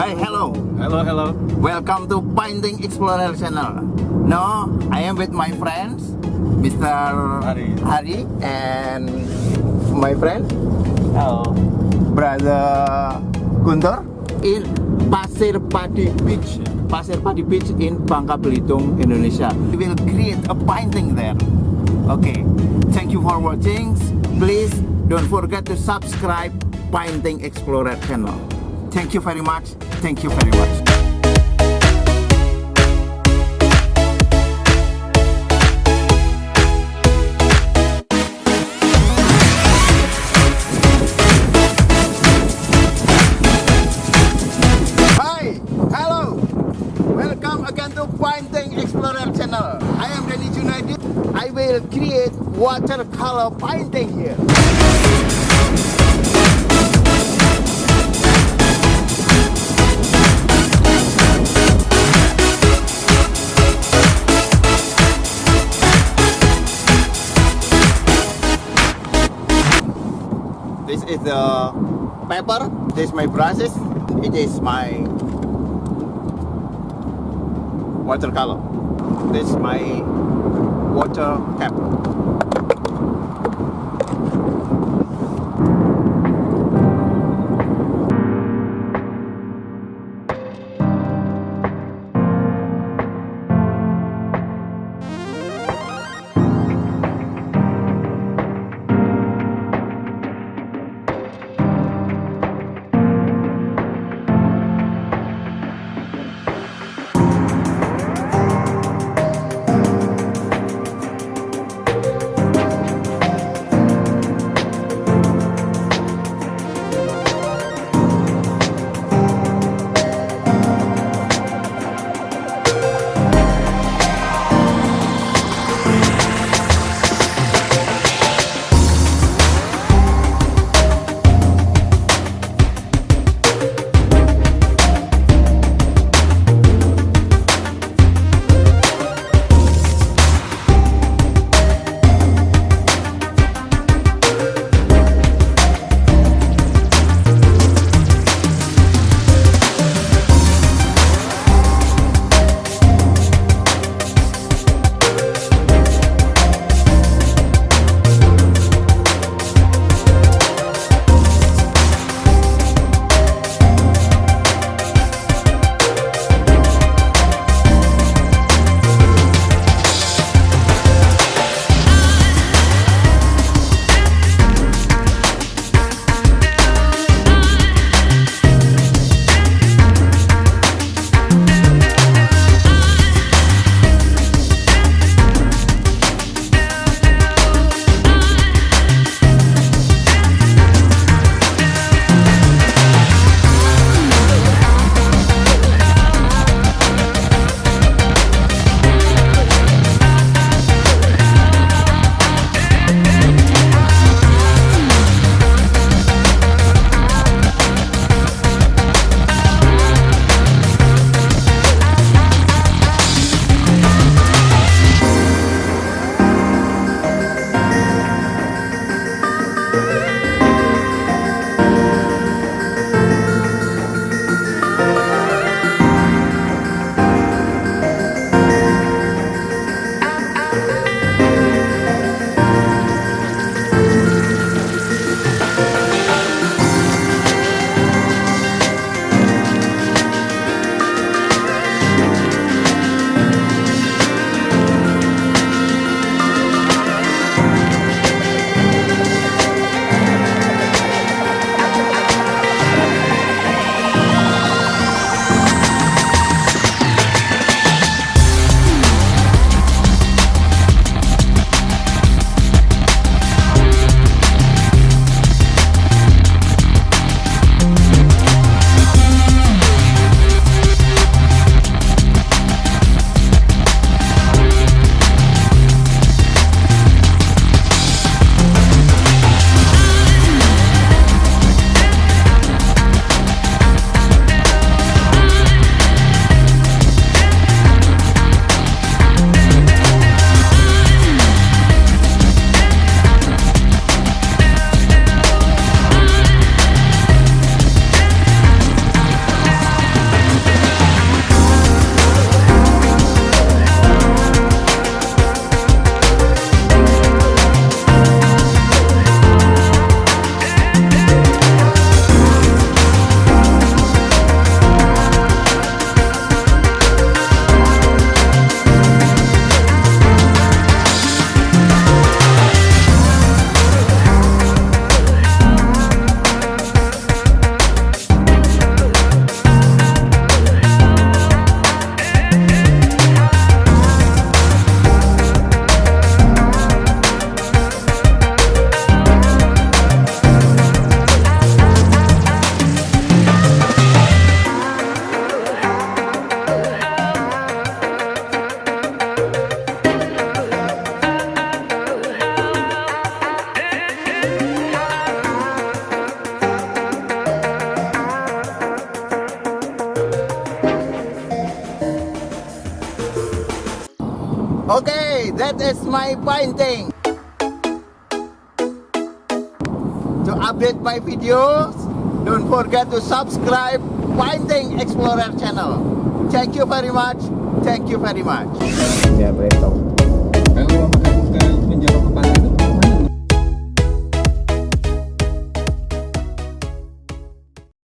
Hi, hello. Hello. Welcome to Painting Explorer channel. Now, I am with my friends, Mr. Hari and my friend, Halo. Brother Guntur in Pasir Padi Beach. Pasir Padi Beach in Bangka Belitung, Indonesia. We will create a painting there. Okay, thank you for watching. Please don't forget to subscribe Painting Explorer channel. Thank you very much. Thank you very much. Hi, hello. Welcome again to Painting Explorer channel. I am Denny Junaidi. I will create watercolor painting here. This is the paper. This is my brushes. It is my watercolor. This is my water cap. Okay, that is my painting. To update my videos, don't forget to subscribe Painting Explorer channel. Thank you very much. Thank you very much. Saya beritahu.